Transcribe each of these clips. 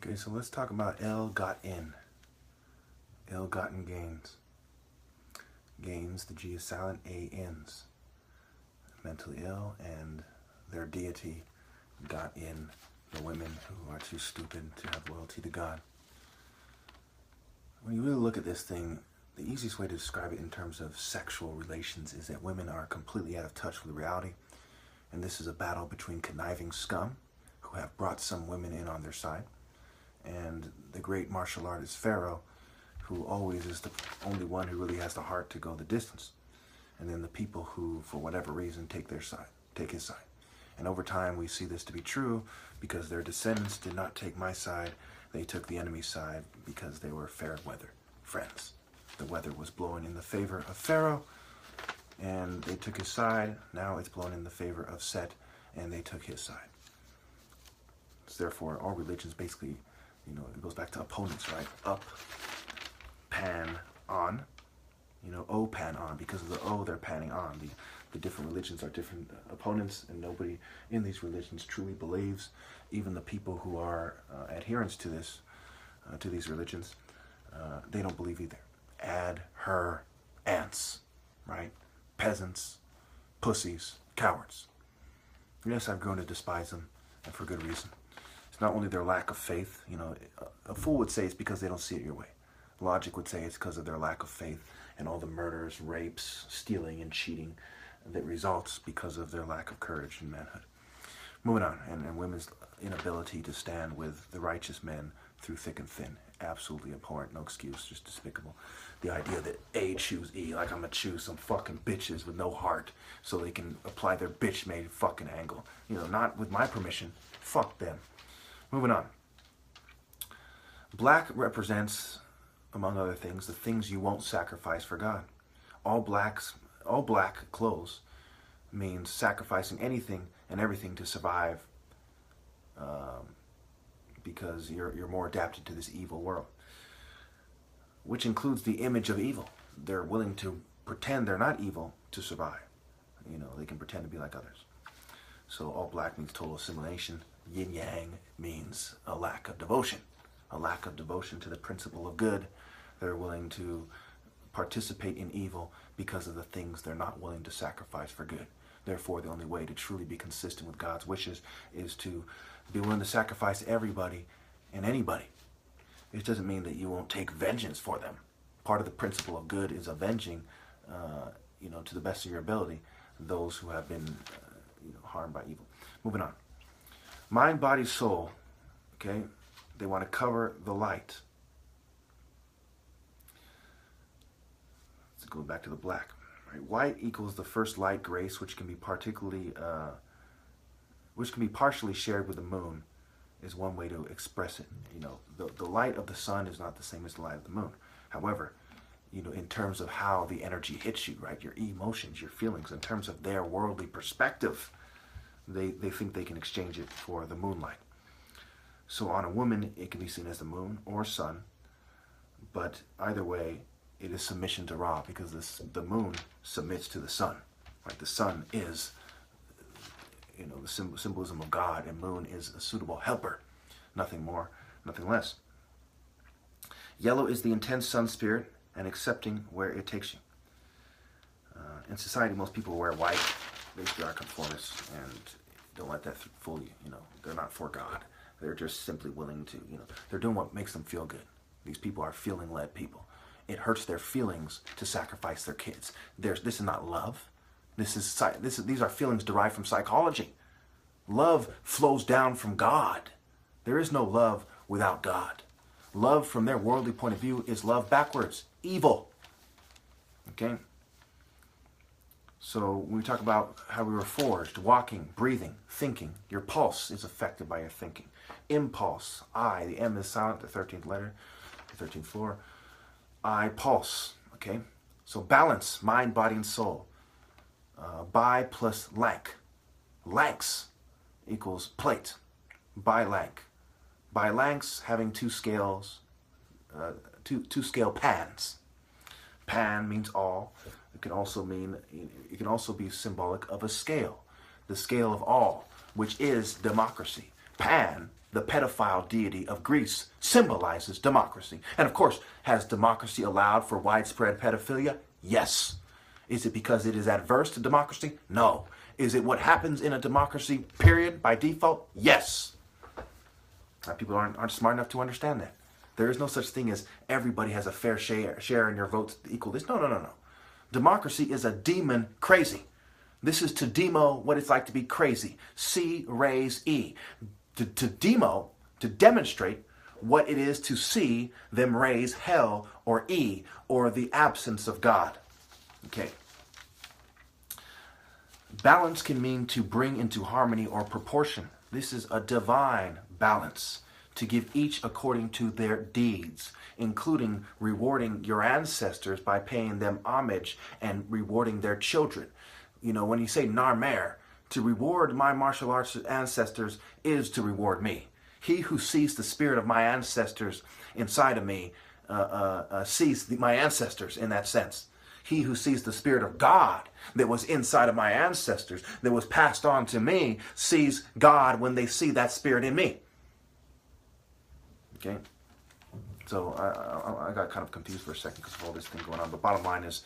Okay, so let's talk about ill-gotten gains. Gains, the G is silent, A-Ns. Mentally ill, and their deity got in the women who are too stupid to have loyalty to God. When you really look at this thing, the easiest way to describe it in terms of sexual relations is that women are completely out of touch with reality, and this is a battle between conniving scum who have brought some women in on their side, and the great martial artist Pharaoh, who always is the only one who really has the heart to go the distance. And then the people who, for whatever reason, take his side. And over time, we see this to be true because their descendants did not take my side. They took the enemy's side because they were fair weather friends. The weather was blowing in the favor of Pharaoh, and they took his side. Now it's blowing in the favor of Set, and they took his side. So therefore, all religions basically, it goes back to opponents, right? Up, pan, on. O pan on. Because of the O, they're panning on. The different religions are different opponents, and nobody in these religions truly believes. Even the people who are adherents to these religions, they don't believe either. Add her ants, right? Peasants, pussies, cowards. Yes, I've grown to despise them, and for good reason. It's not only their lack of faith. A fool would say it's because they don't see it your way. Logic would say it's because of their lack of faith and all the murders, rapes, stealing, and cheating that results because of their lack of courage and manhood. Moving on, and women's inability to stand with the righteous men through thick and thin. Absolutely abhorrent, no excuse, just despicable. The idea that A choose E, like I'm gonna choose some fucking bitches with no heart so they can apply their bitch-made fucking angle. Not with my permission. Fuck them. Moving on. Black represents, among other things, the things you won't sacrifice for God. All black clothes means sacrificing anything and everything to survive, because you're more adapted to this evil world, which includes the image of evil. They're willing to pretend they're not evil to survive. They can pretend to be like others. So all black means total assimilation. Yin yang means a lack of devotion. A lack of devotion to the principle of good. They're willing to participate in evil because of the things they're not willing to sacrifice for good. Therefore, the only way to truly be consistent with God's wishes is to be willing to sacrifice everybody and anybody. It doesn't mean that you won't take vengeance for them. Part of the principle of good is avenging, to the best of your ability, those who have been, harmed by evil. Moving on. Mind, body, soul. Okay? They want to cover the light. Let's go back to the black. Right? White equals the first light, grace, which can be partially shared with the moon, is one way to express it. The light of the sun is not the same as the light of the moon. However, in terms of how the energy hits you, right? Your emotions, your feelings, in terms of their worldly perspective, they think they can exchange it for the moonlight. So on a woman, it can be seen as the moon or sun, but either way, it is submission to Ra, because the moon submits to the sun. Right? The sun is, the symbolism of God, and moon is a suitable helper. Nothing more, nothing less. Yellow is the intense sun spirit and accepting where it takes you. In society, most people wear white. Basically are conformists, and don't let that fool you. They're not for God. They're just simply willing to, they're doing what makes them feel good. These people are feeling-led people. It hurts their feelings to sacrifice their kids. This is not love. These are feelings derived from psychology. Love flows down from God. There is no love without God. Love, from their worldly point of view, is love backwards. Evil. Okay? So when we talk about how we were forged, walking, breathing, thinking, your pulse is affected by your thinking. Impulse, I, the M is silent, the 13th letter, the 13th floor. I, pulse, okay? So balance, mind, body, and soul. Bi plus lank. Lanks equals plate. Bilank. Bilanks having two scales, two scale pans. Pan means all. It can also be symbolic of a scale. The scale of all, which is democracy. Pan the pedophile deity of Greece, symbolizes democracy. And of course, has democracy allowed for widespread pedophilia? Yes. Is it because it is adverse to democracy? No. Is it what happens in a democracy, period, by default? Yes. People aren't smart enough to understand that. There is no such thing as everybody has a fair share in your votes equal this. No. Democracy is a demon crazy. This is to demo what it's like to be crazy. C raise E. To demo, to demonstrate what it is to see them raise hell or E or the absence of God. Okay. Balance can mean to bring into harmony or proportion. This is a divine balance, to give each according to their deeds, including rewarding your ancestors by paying them homage and rewarding their children. You know, when you say narmer, to reward my martial arts ancestors is to reward me. He who sees the spirit of my ancestors inside of me sees my ancestors in that sense. He who sees the spirit of God that was inside of my ancestors, that was passed on to me, sees God when they see that spirit in me. Okay? So I got kind of confused for a second because of all this thing going on. But bottom line is,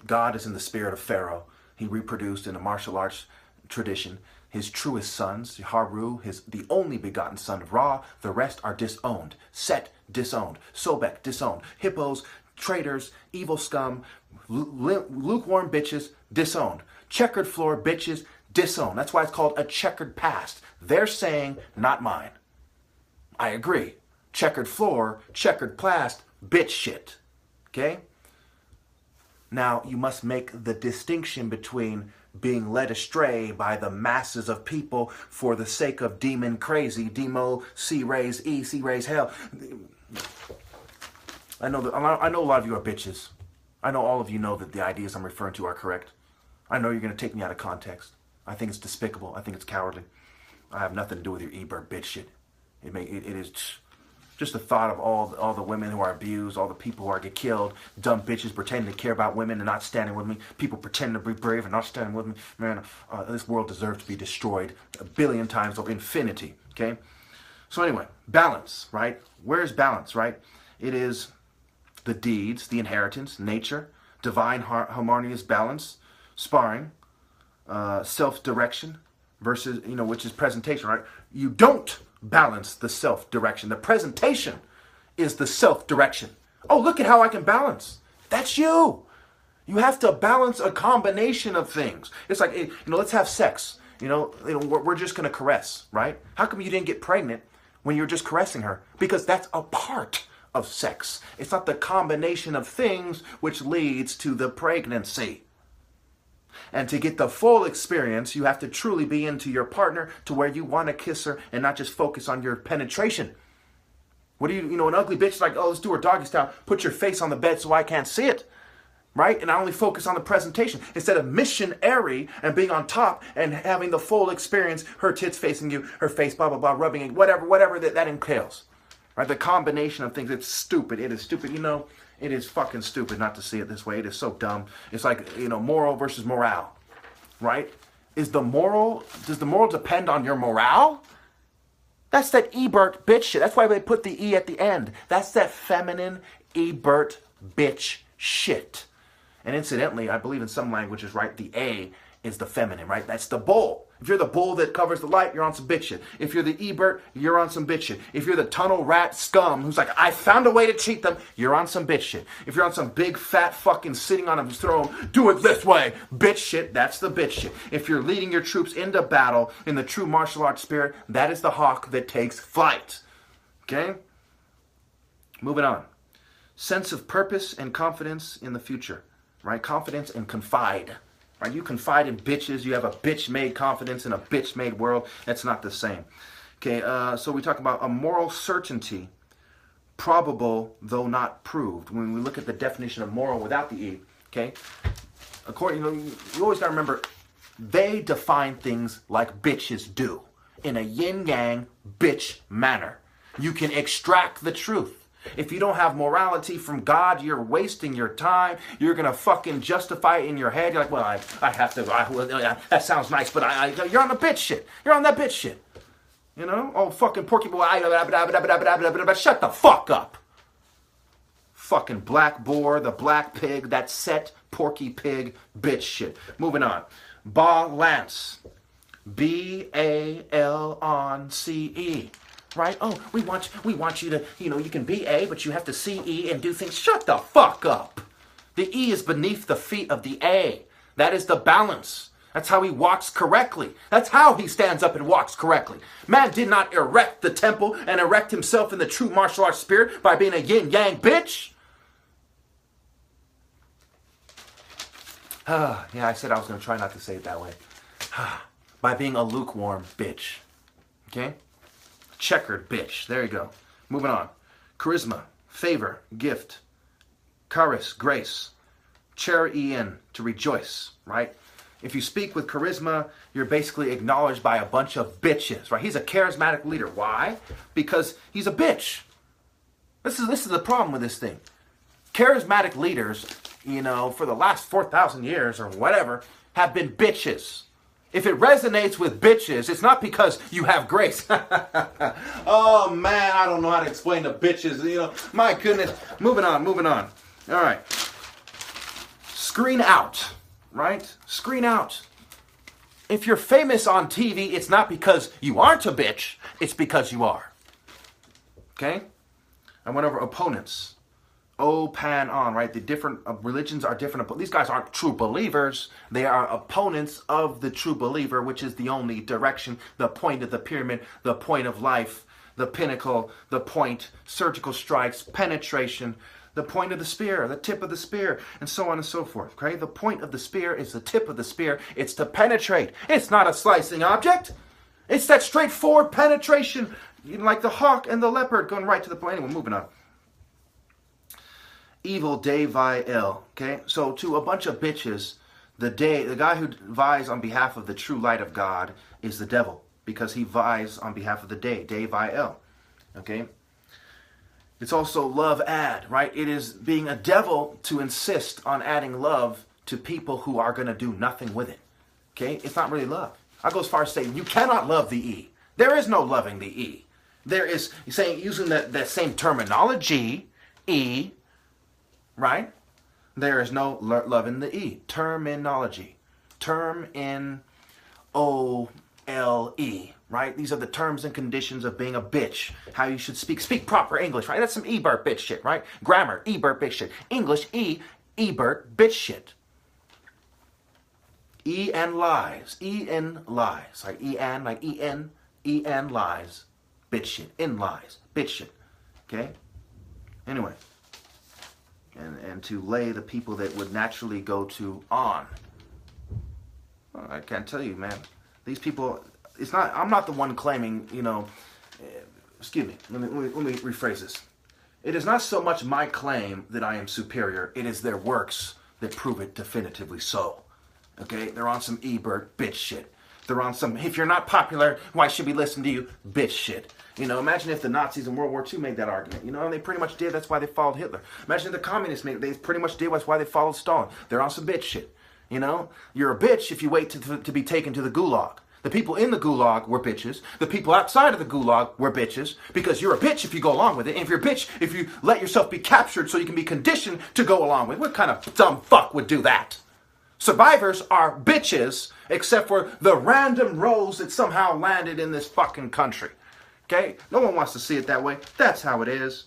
God is in the spirit of Pharaoh. He reproduced in a martial arts tradition his truest sons, Haru, the only begotten son of Ra. The rest are disowned. Set, disowned. Sobek, disowned. Hippos, traitors, evil scum, lukewarm bitches, disowned. Checkered floor bitches, disowned. That's why it's called a checkered past. They're saying, not mine. I agree. Checkered floor, checkered past, bitch shit. Okay? Now, you must make the distinction between being led astray by the masses of people for the sake of demon crazy, demo, C raise E, C raise hell. I know a lot of you are bitches. I know all of you know that the ideas I'm referring to are correct. I know you're going to take me out of context. I think it's despicable. I think it's cowardly. I have nothing to do with your E-Bird bitch shit. It is just the thought of all the women who are abused, all the people who are get killed, dumb bitches pretending to care about women and not standing with me, people pretending to be brave and not standing with me. Man, this world deserves to be destroyed 1 billion times over infinity, okay? So anyway, balance, right? Where's balance, right? It is the deeds, the inheritance, nature, divine harmonious balance, sparring, self-direction versus, which is presentation, right? You don't balance the self-direction. The presentation is the self-direction. Oh, look at how I can balance. That's you. You have to balance a combination of things. It's like, let's have sex. We're just going to caress, right? How come you didn't get pregnant when you're just caressing her? Because that's a part of sex. It's not the combination of things which leads to the pregnancy. And to get the full experience, you have to truly be into your partner to where you want to kiss her and not just focus on your penetration. What do an ugly bitch is like, oh, let's do her doggy style. Put your face on the bed so I can't see it. Right? And I only focus on the presentation. Instead of missionary and being on top and having the full experience, her tits facing you, her face, blah, blah, blah, rubbing it, whatever that entails. Right? The combination of things, it's stupid. It is stupid. It is fucking stupid not to see it this way. It is so dumb. It's like, moral versus morale, right? Does the moral depend on your morale? That's that Ebert bitch shit. That's why they put the E at the end. That's that feminine Ebert bitch shit. And incidentally, I believe in some languages, right, the A is the feminine, right? That's the bull. If you're the bull that covers the light, you're on some bitch shit. If you're the Ebert, you're on some bitch shit. If you're the tunnel rat scum who's like, I found a way to cheat them, you're on some bitch shit. If you're on some big fat fucking sitting on a throne, do it this way, bitch shit, that's the bitch shit. If you're leading your troops into battle in the true martial arts spirit, that is the hawk that takes flight. Okay? Moving on. Sense of purpose and confidence in the future, right? Confidence and confide. Right? You confide in bitches. You have a bitch-made confidence in a bitch-made world. That's not the same. Okay, so we talk about a moral certainty, probable though not proved. When we look at the definition of moral without the E, okay, you always got to remember, they define things like bitches do in a yin-yang bitch manner. You can extract the truth. If you don't have morality from God, you're wasting your time. You're going to fucking justify it in your head. You're like, well, I have to, that sounds nice, but you're on the bitch shit. You're on that bitch shit. You know? Oh, fucking Porky Boy. Shut the fuck up. Fucking black boar, the black pig, that set Porky Pig bitch shit. Moving on. Balance. B-A-L-on-C-E. Right? Oh, we want you to, you can be A, but you have to C-E and do things. Shut the fuck up. The E is beneath the feet of the A. That is the balance. That's how he walks correctly. That's how he stands up and walks correctly. Man did not erect the temple and erect himself in the true martial arts spirit by being a yin-yang bitch. Yeah, I said I was going to try not to say it that way. By being a lukewarm bitch. Okay? Checkered bitch. There you go. Moving on. Charisma, favor, gift, charis, grace, cherien, to rejoice, right? If you speak with charisma, you're basically acknowledged by a bunch of bitches, right? He's a charismatic leader. Why? Because he's a bitch. This is the problem with this thing. Charismatic leaders, for the last 4,000 years or whatever, have been bitches. If it resonates with bitches, it's not because you have grace. Oh, man, I don't know how to explain to bitches. My goodness. Moving on. All right. Screen out, right? Screen out. If you're famous on TV, it's not because you aren't a bitch. It's because you are. Okay? I went over opponents. Pan on, right? The different religions are different. These guys aren't true believers. They are opponents of the true believer, which is the only direction, the point of the pyramid, the point of life, the pinnacle, the point, surgical strikes, penetration, the point of the spear, the tip of the spear, and so on and so forth. Okay? The point of the spear is the tip of the spear. It's to penetrate. It's not a slicing object. It's that straightforward penetration, like the hawk and the leopard going right to the point. Anyway, moving on. Evil day vi el. Okay, so to a bunch of bitches, the guy who vies on behalf of the true light of God is the devil, because he vies on behalf of the day vi el. Okay, it's also love add, right? It is being a devil to insist on adding love to people who are going to do nothing with it. Okay, it's not really love. I go as far as saying you cannot love the E. There is no loving the E. There is saying using that same terminology, E. Right? There is no love in the E. Terminology. Term-in-O-L-E. Right? These are the terms and conditions of being a bitch. How you should speak. Speak proper English, right? That's some Ebert bitch shit, right? Grammar, Ebert bitch shit. English, Ebert bitch shit. E-N lies. E-N lies. Like E-N, like E-N. E-N lies. Bitch shit. In lies. Bitch shit. Okay? Anyway. And to lay the people that would naturally go to on. Well, I can't tell you, man. These people, I'm not the one claiming, excuse me, let me rephrase this. It is not so much my claim that I am superior, it is their works that prove it definitively so. Okay? They're on some Ebert bitch shit. They're on some, if you're not popular, why should we listen to you? Bitch shit. Imagine if the Nazis in World War II made that argument. And they pretty much did. That's why they followed Hitler. Imagine if the communists they pretty much did. That's why they followed Stalin. They're on some bitch shit. You're a bitch if you wait to be taken to the gulag. The people in the gulag were bitches. The people outside of the gulag were bitches. Because you're a bitch if you go along with it. And if you're a bitch if you let yourself be captured so you can be conditioned to go along with it. What kind of dumb fuck would do that? Survivors are bitches, except for the random rows that somehow landed in this fucking country. Okay? No one wants to see it that way. That's how it is.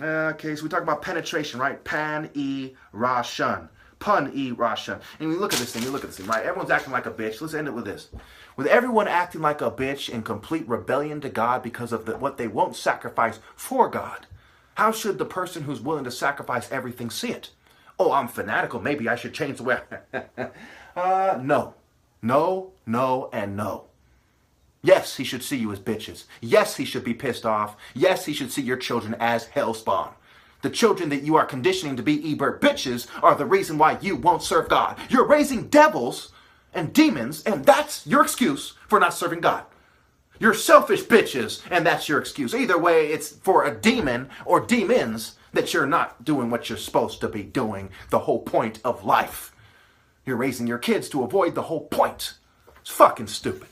Okay, so we talk about penetration, right? Pan-e-ra-shun. Pun-e-ra-shun. And we look at this thing, right? Everyone's acting like a bitch. Let's end it with this. With everyone acting like a bitch in complete rebellion to God because of what they won't sacrifice for God, how should the person who's willing to sacrifice everything see it? Oh, I'm fanatical. Maybe I should change the way. No. No, no, and no. Yes, he should see you as bitches. Yes, he should be pissed off. Yes, he should see your children as hellspawn. The children that you are conditioning to be Ebert bitches are the reason why you won't serve God. You're raising devils and demons, and that's your excuse for not serving God. You're selfish bitches, and that's your excuse. Either way, it's for a demon or demons that you're not doing what you're supposed to be doing, the whole point of life. You're raising your kids to avoid the whole point. It's fucking stupid.